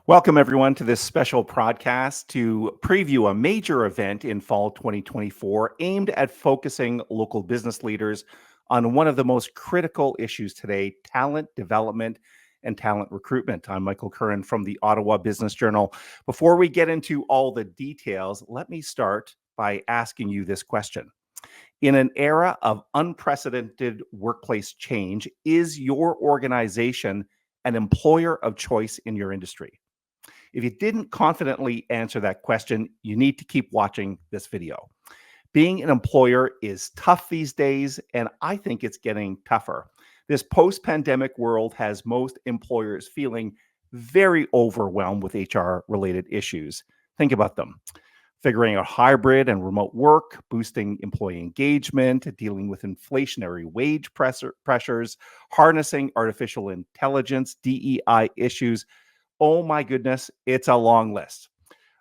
Welcome, everyone, to this special podcast to preview a major event in fall 2024 aimed at focusing local business leaders on one of the most critical issues today: talent development and talent recruitment. I'm Michael Curran from the Ottawa Business Journal. Before we get into all the details, let me start by asking you this question. In an era of unprecedented workplace change, is your organization an employer of choice in your industry? If you didn't confidently answer that question, you need to keep watching this video. Being an employer is tough these days, and I think it's getting tougher. This post-pandemic world has most employers feeling very overwhelmed with HR-related issues. Think about them. Figuring out hybrid and remote work, boosting employee engagement, dealing with inflationary wage pressures, harnessing artificial intelligence, DEI issues. Oh my goodness, it's a long list.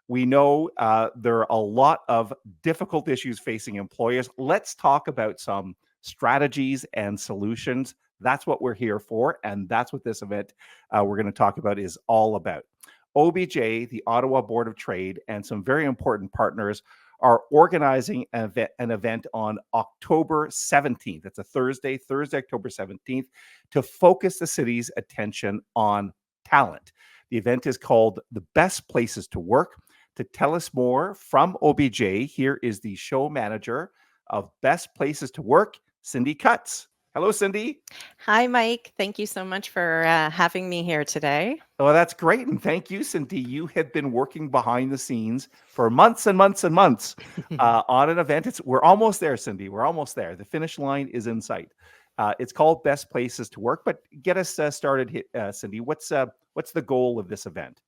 We know there are a lot of difficult issues facing employers. Let's talk about some strategies and solutions. That's what we're here for, and that's what this event we're going to talk about is all about. OBJ, the Ottawa Board of Trade, and some very important partners are organizing an event on October 17th. It's a Thursday, October 17th, to focus the city's attention on talent. The event is called The Best Places to Work. To tell us more from OBJ, here is the show manager of Best Places to Work, Cindy Cutts. Hello, Cindy. Hi, Mike. Thank you so much for having me here today. Well, that's great. And thank you, Cindy. You had been working behind the scenes for months and months and months on an event. We're almost there, Cindy. We're almost there. The finish line is in sight. It's called Best Places to Work, but get us started, Cindy. What's the goal of this event?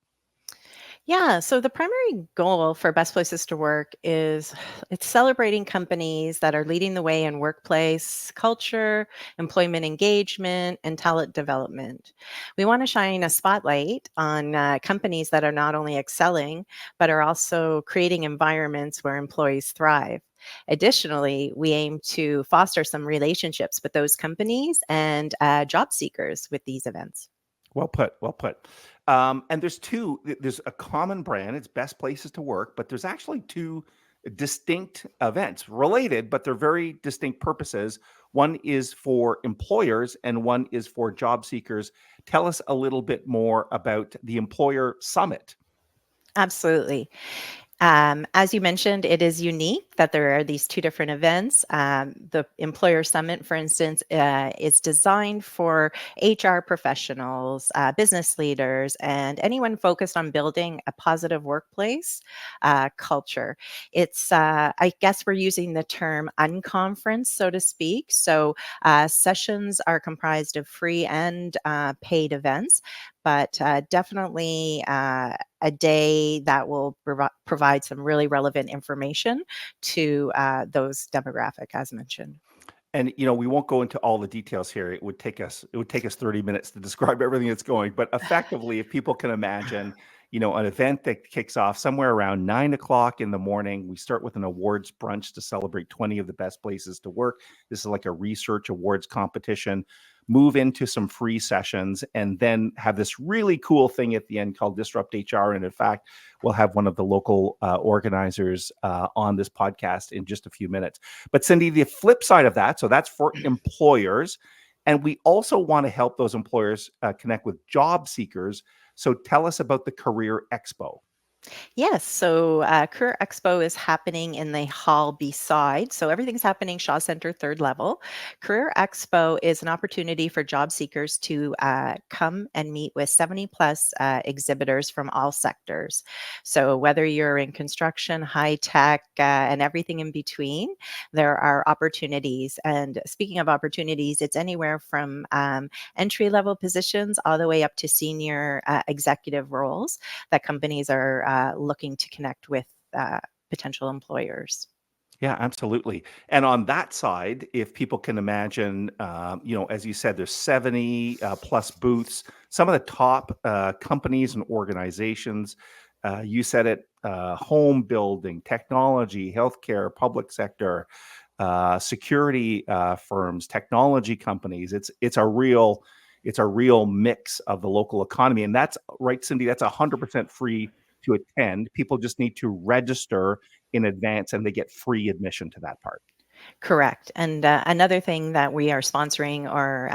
Yeah, so the primary goal for Best Places to Work is it's celebrating companies that are leading the way in workplace culture, employment engagement, and talent development. We want to shine a spotlight on companies that are not only excelling, but are also creating environments where employees thrive. Additionally, we aim to foster some relationships with those companies and job seekers with these events. Well put, well put. And there's a common brand, it's Best Places to Work, but there's actually two distinct events related, but they're very distinct purposes. One is for employers and one is for job seekers. Tell us a little bit more about the Employer Summit. Absolutely. As you mentioned, it is unique that there are these two different events. The Employer Summit, for instance, is designed for HR professionals, business leaders, and anyone focused on building a positive workplace culture. I guess we're using the term unconference, so to speak. So sessions are comprised of free and paid events, but definitely a day that will provide some really relevant information to those demographic, as mentioned. And we won't go into all the details here. It would take us 30 minutes to describe everything that's going. But effectively, if people can imagine, an event that kicks off somewhere around 9 o'clock in the morning, we start with an awards brunch to celebrate 20 of the best places to work. This is like a research awards competition. Move into some free sessions, and then have this really cool thing at the end called Disrupt HR. And in fact, we'll have one of the local organizers on this podcast in just a few minutes. But Cindy, the flip side of that, so that's for employers. And we also want to help those employers connect with job seekers. So tell us about the Career Expo. Yes, so Career Expo is happening in the hall beside. So everything's happening Shaw Center, third level. Career Expo is an opportunity for job seekers to come and meet with 70 plus exhibitors from all sectors. So whether you're in construction, high tech, and everything in between, there are opportunities. And speaking of opportunities, it's anywhere from entry level positions all the way up to senior executive roles that companies are looking to connect with potential employers. Yeah, absolutely. And on that side, if people can imagine, as you said, there's 70 plus booths, some of the top companies and organizations. You said it: home building, technology, healthcare, public sector, security firms, technology companies. It's a real mix of the local economy. And that's right, Cindy, that's 100% free to attend. People just need to register in advance and they get free admission to that part. Correct. And another thing that we are sponsoring or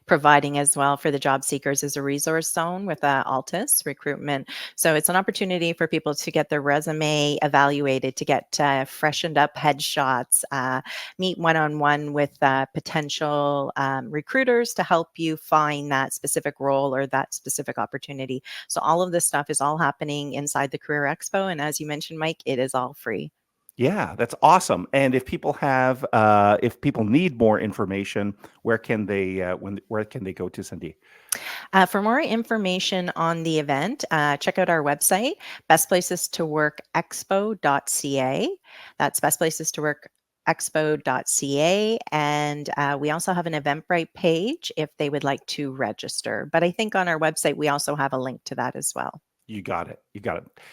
providing as well for the job seekers is a resource zone with Altus recruitment. So it's an opportunity for people to get their resume evaluated, to get freshened up headshots, meet one-on-one with potential recruiters to help you find that specific role or that specific opportunity. So all of this stuff is all happening inside the Career Expo. And as you mentioned, Mike, it is all free. Yeah, that's awesome. And if people need more information, where can they go to, Cindy? For more information on the event, check out our website, bestplacestotworkexpo.ca. That's bestplacestotworkexpo.ca. And we also have an Eventbrite page if they would like to register. But I think on our website, we also have a link to that as well. You got it.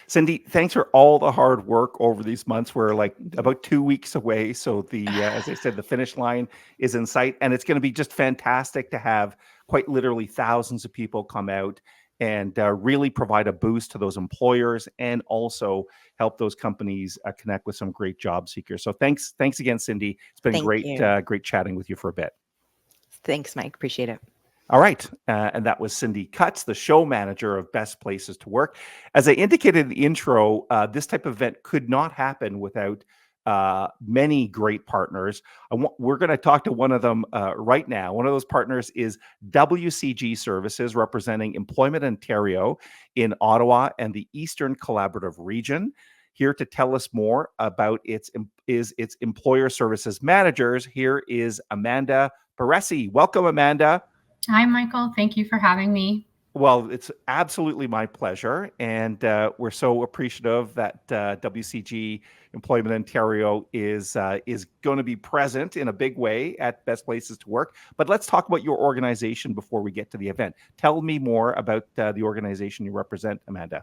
Cindy, thanks for all the hard work over these months. We're like about 2 weeks away. So as I said, the finish line is in sight, and it's going to be just fantastic to have quite literally thousands of people come out and really provide a boost to those employers and also help those companies connect with some great job seekers. So thanks again, Cindy. It's been great chatting with you for a bit. Thanks, Mike. Appreciate it. All right. And that was Cindy Cutts, the show manager of Best Places to Work. As I indicated in the intro, this type of event could not happen without many great partners. We're going to talk to one of them right now. One of those partners is WCG Services, representing Employment Ontario in Ottawa and the Eastern Collaborative Region. Here to tell us more about its employer services managers, here is Amanda Baressi. Welcome, Amanda. Hi, Michael. Thank you for having me. Well, it's absolutely my pleasure. And we're so appreciative that WCG Employment Ontario is going to be present in a big way at Best Places to Work. But let's talk about your organization before we get to the event. Tell me more about the organization you represent, Amanda.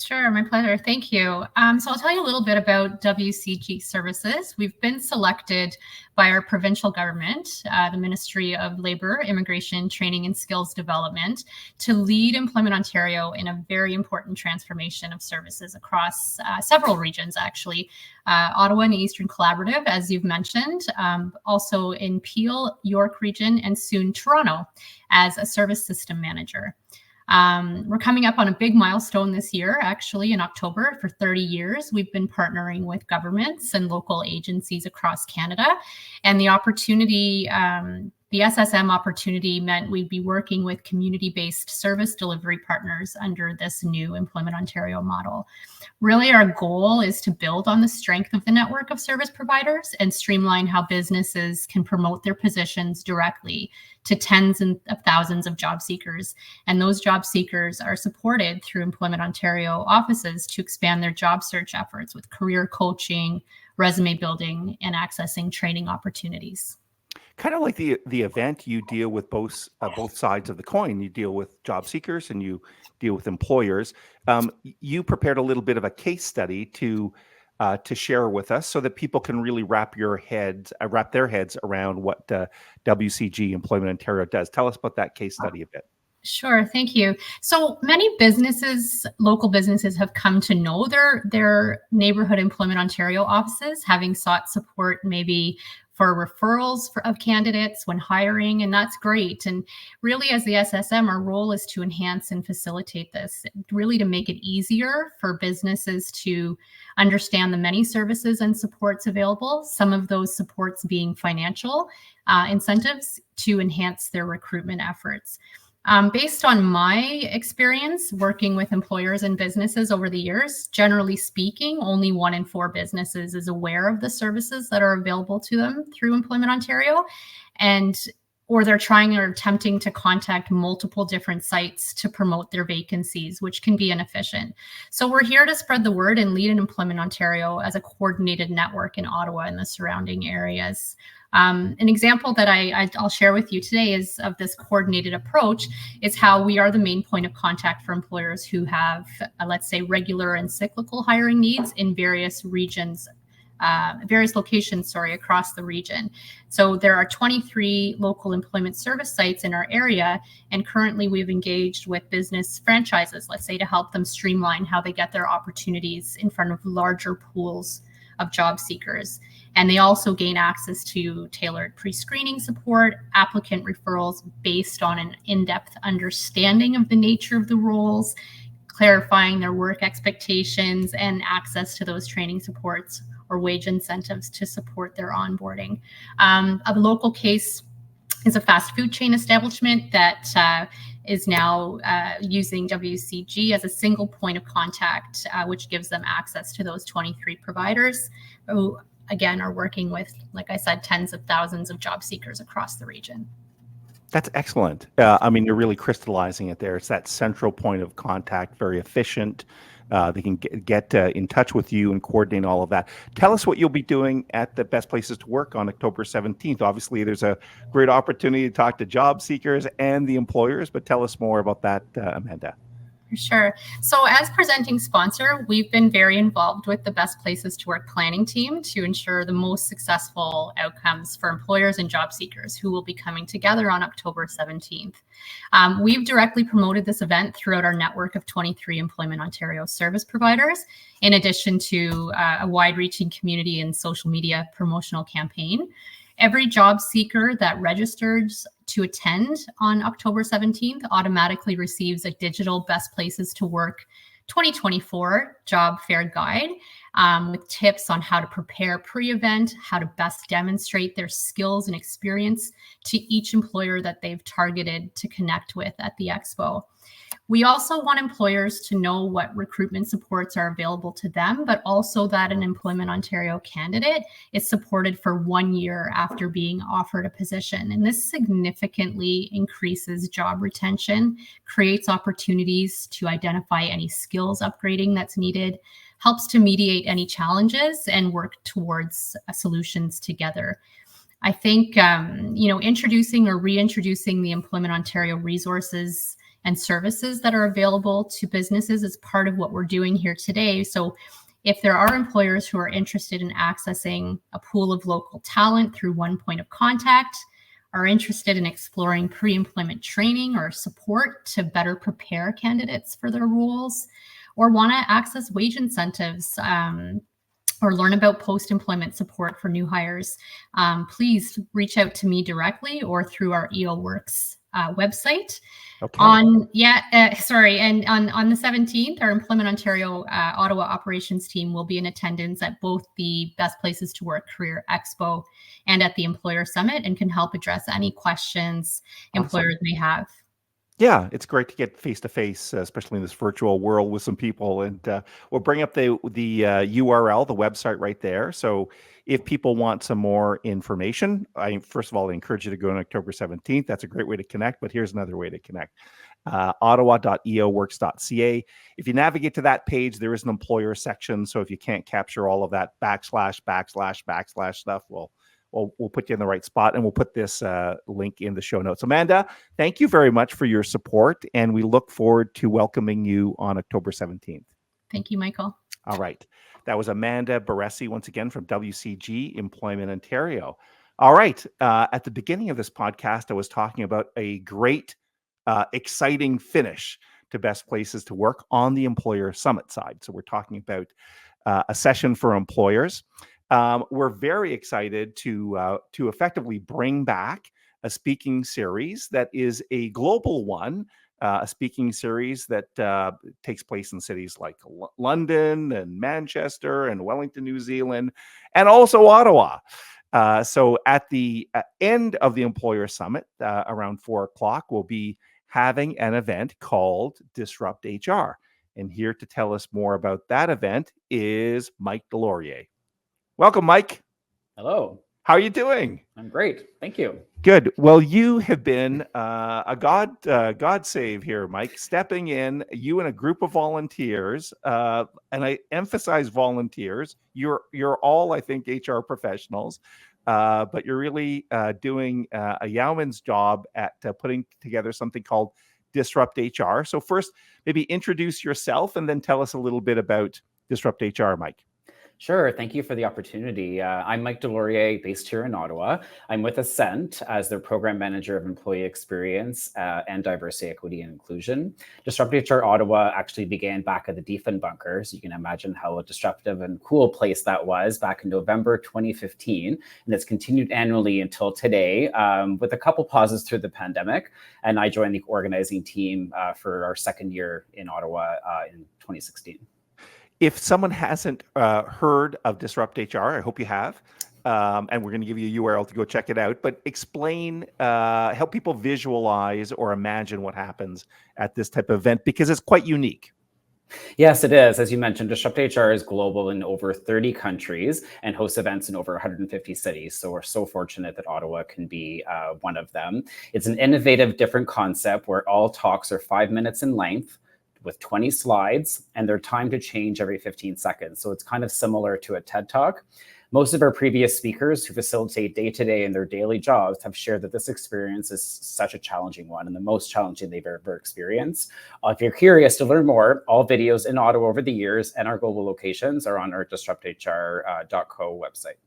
Sure, my pleasure. Thank you. So I'll tell you a little bit about WCG Services. We've been selected by our provincial government, the Ministry of Labour, Immigration, Training and Skills Development, to lead Employment Ontario in a very important transformation of services across several regions, actually. Ottawa and Eastern Collaborative, as you've mentioned, also in Peel, York region, and soon Toronto as a service system manager. We're coming up on a big milestone this year, actually in October. For 30 years, we've been partnering with governments and local agencies across Canada. And the opportunity, the SSM opportunity meant we'd be working with community-based service delivery partners under this new Employment Ontario model. Really, our goal is to build on the strength of the network of service providers and streamline how businesses can promote their positions directly to tens of thousands of job seekers. And those job seekers are supported through Employment Ontario offices to expand their job search efforts with career coaching, resume building, and accessing training opportunities. Kind of like the event, you deal with both sides of the coin. You deal with job seekers and you deal with employers. You prepared a little bit of a case study to share with us so that people can really wrap their heads around what WCG Employment Ontario does. Tell us about that case study a bit. Sure, thank you. So many businesses, local businesses, have come to know their neighborhood Employment Ontario offices, having sought support maybe for referrals of candidates when hiring, and that's great. And really, as the SSM, our role is to enhance and facilitate this, really to make it easier for businesses to understand the many services and supports available, some of those supports being financial incentives to enhance their recruitment efforts. Based on my experience working with employers and businesses over the years, generally speaking, only 1 in 4 businesses is aware of the services that are available to them through Employment Ontario, or they're trying or attempting to contact multiple different sites to promote their vacancies, which can be inefficient. So we're here to spread the word and lead in Employment Ontario as a coordinated network in Ottawa and the surrounding areas. An example that I'll share with you today is of this coordinated approach is how we are the main point of contact for employers who have, let's say, regular and cyclical hiring needs in various regions various locations, across the region. So there are 23 local employment service sites in our area, and currently we've engaged with business franchises, let's say, to help them streamline how they get their opportunities in front of larger pools of job seekers. And they also gain access to tailored pre-screening support, applicant referrals based on an in-depth understanding of the nature of the roles, clarifying their work expectations, and access to those training supports or wage incentives to support their onboarding. A local case is a fast food chain establishment that is now using WCG as a single point of contact, which gives them access to those 23 providers who, again, are working with, like I said, tens of thousands of job seekers across the region. That's excellent. I mean, you're really crystallizing it there. It's that central point of contact, very efficient. They can get in touch with you and coordinate all of that. Tell us what you'll be doing at the Best Places to Work on October 17th. Obviously, there's a great opportunity to talk to job seekers and the employers, but tell us more about that, Amanda. Sure. So as presenting sponsor, we've been very involved with the Best Places to Work planning team to ensure the most successful outcomes for employers and job seekers who will be coming together on October 17th. We've directly promoted this event throughout our network of 23 Employment Ontario service providers, in addition to a wide-reaching community and social media promotional campaign. Every job seeker that registers to attend on October 17th automatically receives a digital Best Places to Work 2024 job fair guide with tips on how to prepare pre-event, how to best demonstrate their skills and experience to each employer that they've targeted to connect with at the expo. We also want employers to know what recruitment supports are available to them, but also that an Employment Ontario candidate is supported for 1 year after being offered a position. And this significantly increases job retention, creates opportunities to identify any skills upgrading that's needed, helps to mediate any challenges and work towards solutions together. I think, introducing or reintroducing the Employment Ontario resources and services that are available to businesses is part of what we're doing here today. So if there are employers who are interested in accessing a pool of local talent through one point of contact, are interested in exploring pre-employment training or support to better prepare candidates for their roles, or want to access wage incentives, or learn about post-employment support for new hires, please reach out to me directly or through our EO Works website. Okay. And on the 17th, our Employment Ontario Ottawa operations team will be in attendance at both the Best Places to Work Career Expo and at the Employer Summit, and can help address any questions employers may have. Yeah, it's great to get face to face, especially in this virtual world with some people. And we'll bring up the URL, the website right there. So if people want some more information, first of all, I encourage you to go on October 17th. That's a great way to connect. But here's another way to connect: ottawa.eoworks.ca. If you navigate to that page, there is an employer section. So if you can't capture all of that // stuff, we'll put you in the right spot, and we'll put this link in the show notes. Amanda, thank you very much for your support, and we look forward to welcoming you on October 17th. Thank you, Michael. All right. That was Amanda Baressi, once again, from WCG Employment Ontario. All right. At the beginning of this podcast, I was talking about a great, exciting finish to Best Places to Work on the Employer Summit side. So we're talking about a session for employers. We're very excited to effectively bring back a speaking series that is a global one, a speaking series that takes place in cities like London and Manchester and Wellington, New Zealand, and also Ottawa. So at the end of the Employer Summit, around 4:00, we'll be having an event called DisruptHR. And here to tell us more about that event is Mike Deslauriers. Welcome, Mike. Hello. How are you doing? I'm great. Thank you. Good. Well, you have been a God save here, Mike, stepping in, you and a group of volunteers, and I emphasize volunteers. You're all, I think, HR professionals, but you're really doing a yeoman's job at putting together something called DisruptHR. So first, maybe introduce yourself and then tell us a little bit about DisruptHR, Mike. Sure. Thank you for the opportunity. I'm Mike Deslauriers, based here in Ottawa. I'm with Ascent as their Program Manager of Employee Experience and Diversity, Equity, and Inclusion. DisruptHR Ottawa actually began back at the Defund bunker, so you can imagine how disruptive and cool place that was back in November 2015. And it's continued annually until today, with a couple pauses through the pandemic. And I joined the organizing team for our second year in Ottawa in 2016. If someone hasn't heard of DisruptHR, I hope you have, and we're going to give you a URL to go check it out, but explain, help people visualize or imagine what happens at this type of event, because it's quite unique. Yes, it is. As you mentioned, DisruptHR is global in over 30 countries and hosts events in over 150 cities. So we're so fortunate that Ottawa can be one of them. It's an innovative, different concept where all talks are 5 minutes in length, with 20 slides, and they're timed to change every 15 seconds. So it's kind of similar to a TED Talk. Most of our previous speakers who facilitate day-to-day in their daily jobs have shared that this experience is such a challenging one and the most challenging they've ever experienced. If you're curious to learn more, all videos in Ottawa over the years and our global locations are on our DisruptHR.co website.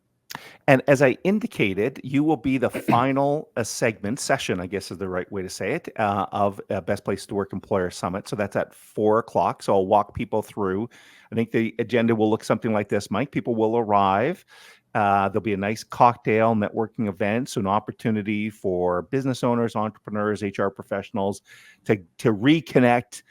And as I indicated, you will be the final session, I guess is the right way to say it, of Best Place to Work Employer Summit. So that's at 4 o'clock. So I'll walk people through. I think the agenda will look something like this, Mike. People will arrive. There'll be a nice cocktail networking event, so an opportunity for business owners, entrepreneurs, HR professionals to reconnect,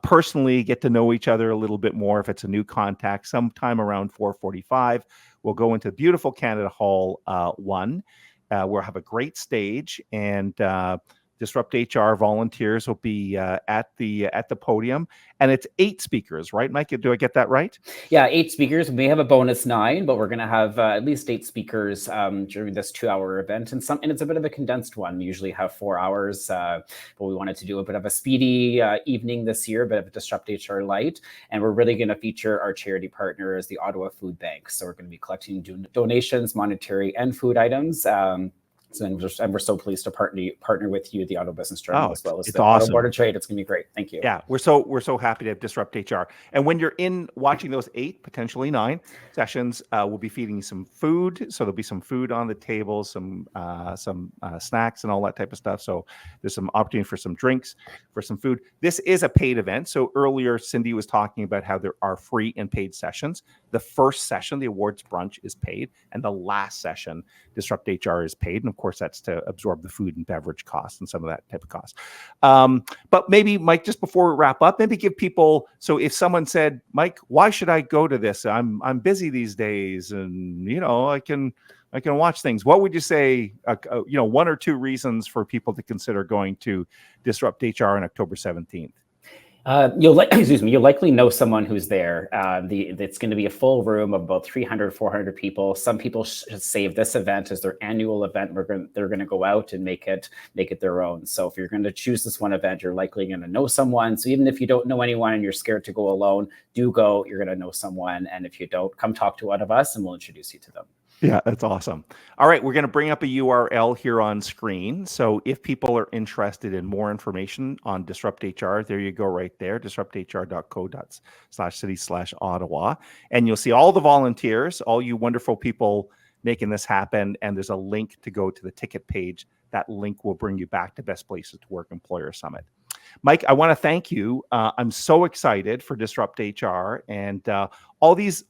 personally get to know each other a little bit more. If it's a new contact, sometime around 4:45. We'll go into beautiful Canada Hall 1. We'll have a great stage, and DisruptHR volunteers will be at the podium, and it's 8 speakers, right, Mike? Do I get that right? Yeah, 8 speakers. We may have a bonus 9, but we're going to have at least 8 speakers during this 2-hour event, and it's a bit of a condensed one. We usually have 4 hours, but we wanted to do a bit of a speedy evening this year, a bit of a DisruptHR light, and we're really going to feature our charity partner as the Ottawa Food Bank. So we're going to be collecting donations, monetary and food items. And we're so pleased to partner with you, the Ottawa Business Journal, as well as the Ottawa Board of Trade. It's going to be great. Thank you. Yeah, we're so happy to have DisruptHR. And when you're in watching those 8, potentially 9 sessions, we'll be feeding you some food. So there'll be some food on the table, some snacks and all that type of stuff. So there's some opportunity for some drinks, for some food. This is a paid event. So earlier, Cindy was talking about how there are free and paid sessions. The first session, the awards brunch, is paid, and the last session, DisruptHR, is paid. And of course, that's to absorb the food and beverage costs and some of that type of cost. But maybe, Mike, just before we wrap up, maybe give people, so if someone said, Mike, why should I go to this? I'm busy these days, and I can watch things. What would you say, 1 or 2 reasons for people to consider going to DisruptHR on October 17th? You'll likely know someone who's there. It's going to be a full room of about 300, 400 people. Some people save this event as their annual event. They're going to go out and make it their own. So if you're going to choose this one event, you're likely going to know someone. So even if you don't know anyone and you're scared to go alone, do go. You're going to know someone. And if you don't, come talk to one of us and we'll introduce you to them. Yeah, that's awesome. All right, we're going to bring up a URL here on screen. So if people are interested in more information on DisruptHR, there you go right there, disrupthr.co/city/Ottawa. And you'll see all the volunteers, all you wonderful people making this happen. And there's a link to go to the ticket page. That link will bring you back to Best Places to Work Employer Summit. Mike, I want to thank you. I'm so excited for DisruptHR and all these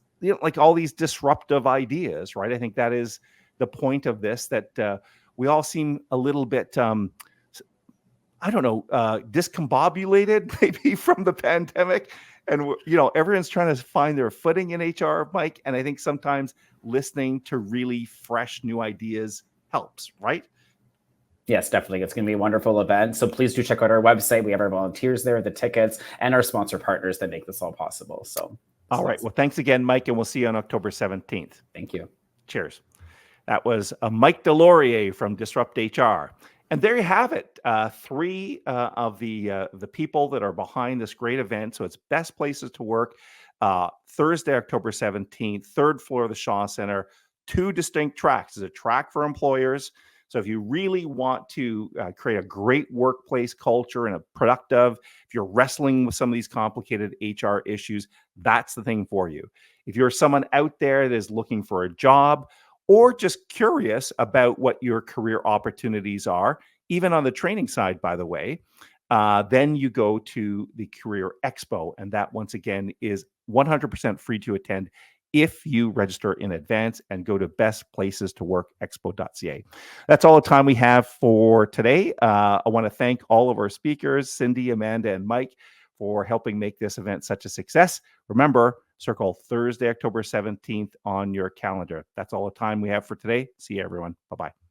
all these disruptive ideas, right? I think that is the point of this, that we all seem a little bit, discombobulated maybe from the pandemic. And, everyone's trying to find their footing in HR, Mike. And I think sometimes listening to really fresh new ideas helps, right? Yes, definitely. It's going to be a wonderful event. So please do check out our website. We have our volunteers there, the tickets, and our sponsor partners that make this all possible. So. All right. Well, thanks again, Mike, and we'll see you on October 17th. Thank you. Cheers. That was Mike Deslauriers from DisruptHR. And there you have it. 3 of the people that are behind this great event. So it's Best Places to Work, Thursday, October 17th, 3rd floor of the Shaw Center. 2 distinct tracks. There's a track for employers. So if you really want to create a great workplace culture and a productive, if you're wrestling with some of these complicated HR issues, that's the thing for you. If you're someone out there that is looking for a job or just curious about what your career opportunities are, even on the training side, by the way, then you go to the Career Expo. And that, once again, is 100% free to attend if you register in advance and go to bestplacestowworkexpo.ca. That's all the time we have for today. I want to thank all of our speakers, Cindy, Amanda, and Mike, for helping make this event such a success. Remember, circle Thursday, October 17th on your calendar. That's all the time we have for today. See you, everyone. Bye-bye.